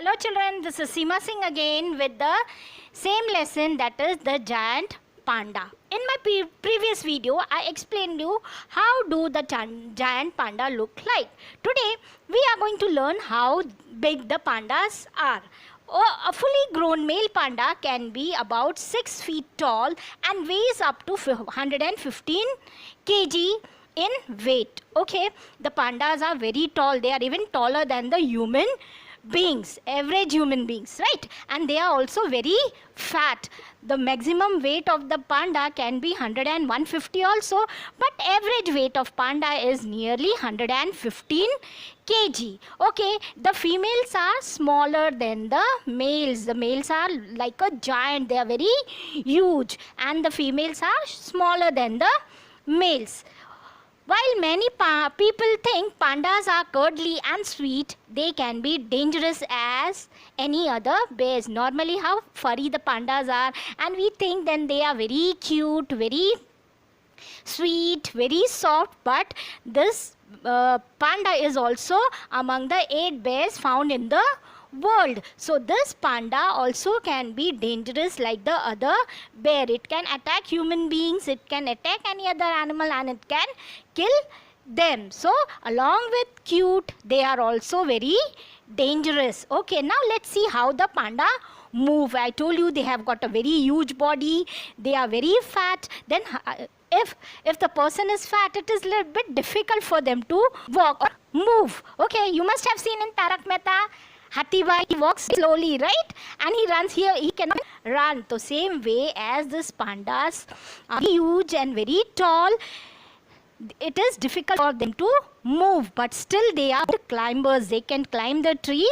Hello children, this is Seema Singh again with the same lesson, that is the giant panda. In my previous video, I explained you how do the giant panda look like. Today, we are going to learn how big the pandas are. A fully grown male panda can be about 6 feet tall and weighs up to 115 kg in weight. Okay, the pandas are very tall. They are even taller than the human beings, average human beings, right? And they are also very fat. The maximum weight of the panda can be 100 and 150 also, but average weight of panda is nearly 115 kg. Okay, the females are smaller than the males. The males are like a giant, they are very huge, and the females are smaller than the males. While many people think pandas are cuddly and sweet, they can be dangerous as any other bears. Normally how furry the pandas are, and we think then they are very cute, very sweet, very soft, but this panda is also among the 8 bears found in the world. So this panda also can be dangerous like the other bear. It can attack human beings, it can attack any other animal, and it can kill them. So along with cute, they are also very dangerous. Okay, now let's see how the panda move. I told you they have got a very huge body, they are very fat. Then if the person is fat, it is a little bit difficult for them to walk or move. Okay, you must have seen in Tarak Mehta, Hathibai, he walks slowly, right? And he runs here, he cannot run. So same way as this pandas are huge and very tall, it is difficult for them to move, but still they are climbers. They can climb the tree.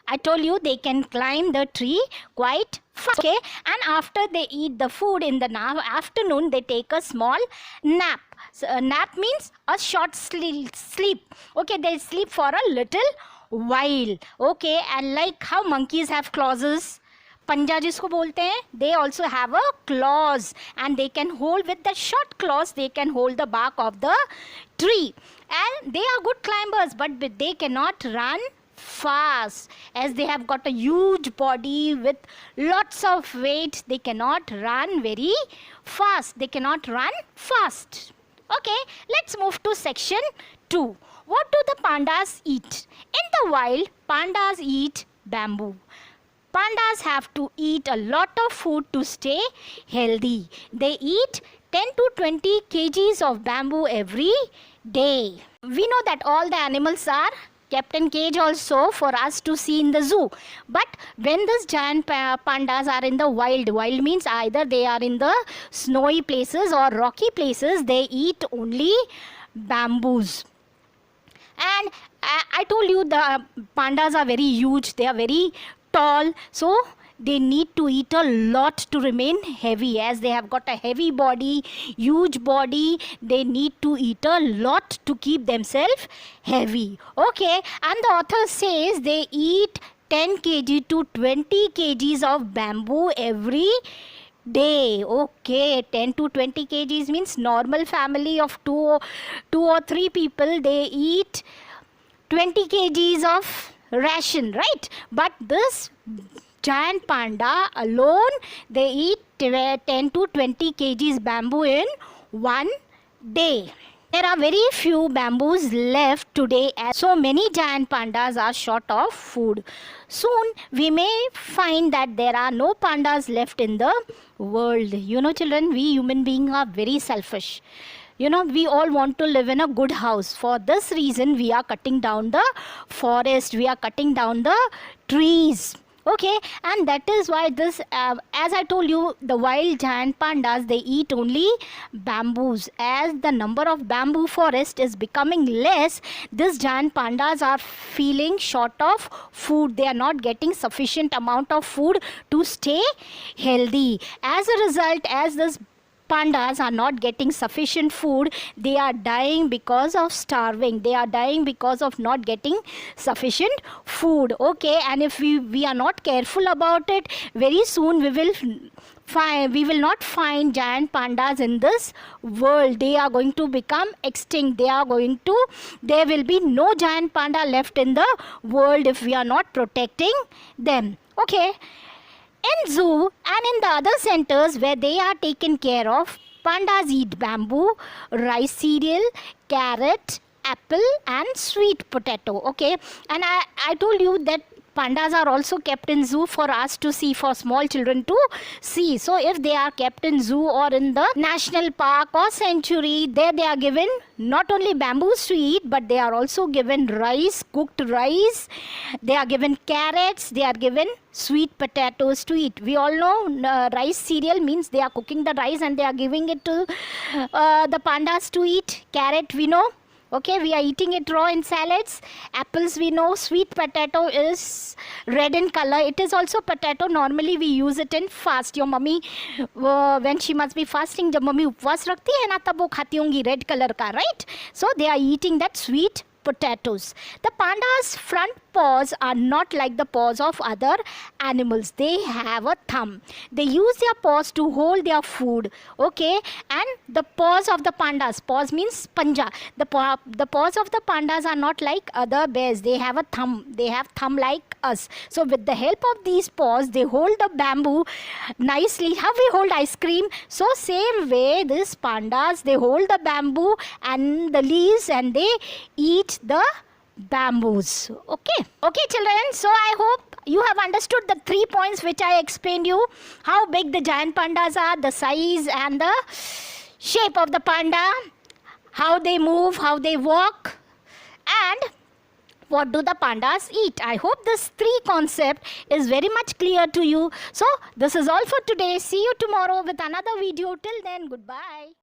I told you they can climb the tree quite fast. Okay, and after they eat the food in the afternoon, they take a small nap. So a nap means a short sleep. Okay, they sleep for a little while. Okay, and like how monkeys have claws, पंजा जिसको बोलते हैं, they also have a claws, and they can hold with the short claws, they can hold the bark of the tree, and they are good climbers, but they cannot run fast as they have got a huge body with lots of weight. They cannot run very fast. They cannot run fast. Okay, let's move to section 2. What do the pandas eat? In the wild, pandas eat bamboo. Pandas have to eat a lot of food to stay healthy. They eat 10 to 20 kgs of bamboo every day. We know that all the animals are kept in cage also for us to see in the zoo. But when these giant pandas are in the wild means either they are in the snowy places or rocky places, they eat only bamboos. And I told you the pandas are very huge, they are very tall, so they need to eat a lot to remain heavy. As they have got a heavy body, huge body, they need to eat a lot to keep themselves heavy. Okay, and the author says they eat 10 kg to 20 kgs of bamboo every day. Okay, 10 to 20 kgs means normal family of two or three people, they eat 20 kgs of ration, right? But this giant panda alone, they eat 10 to 20 kgs bamboo in one day. There are very few bamboos left today as so many giant pandas are short of food. Soon we may find that there are no pandas left in the world. You know children, we human beings are very selfish. You know, we all want to live in a good house. For this reason, we are cutting down the forest, we are cutting down the trees. Okay, and that is why this, as I told you, the wild giant pandas, they eat only bamboos. As the number of bamboo forest is becoming less, these giant pandas are feeling short of food. They are not getting sufficient amount of food to stay healthy. As a result, as this pandas are not getting sufficient food, they are dying because of starving, they are dying because of not getting sufficient food. Okay, and if we are not careful about it, very soon we will we will not find giant pandas in this world. They are going to become extinct. There will be no giant panda left in the world if we are not protecting them. Okay. In zoo and in the other centers where they are taken care of, pandas eat bamboo, rice cereal, carrot, apple and sweet potato. Okay, and I told you that pandas are also kept in zoo for us to see, for small children to see. So if they are kept in zoo or in the national park or sanctuary, there they are given not only bamboos to eat, but they are also given rice, cooked rice, they are given carrots, they are given sweet potatoes to eat. We all know rice cereal means they are cooking the rice and they are giving it to the pandas to eat. Carrot we know. Okay, we are eating it raw in salads. Apples we know. Sweet potato is red in color. It is also potato. Normally we use it in fast. Your mummy, when she must be fasting, जब mummy उपवास रखती है ना तब वो खाती होंगी red color का, right? So they are eating that sweet potatoes. The panda's front paws are not like the paws of other animals. They have a thumb. They use their paws to hold their food. Okay, and the paws of the pandas, paws means panja. The paws of the pandas are not like other bears. They have a thumb. They have thumb like us. So with the help of these paws, they hold the bamboo nicely. How we hold ice cream? So same way, these pandas, they hold the bamboo and the leaves and they eat the bamboos. Okay children, so I hope you have understood the 3 points which I explained you. How big the giant pandas are, the size and the shape of the panda, how they move, how they walk, and what do the pandas eat. I hope this 3 concept is very much clear to you. So this is all for today. See you tomorrow with another video. Till then, goodbye.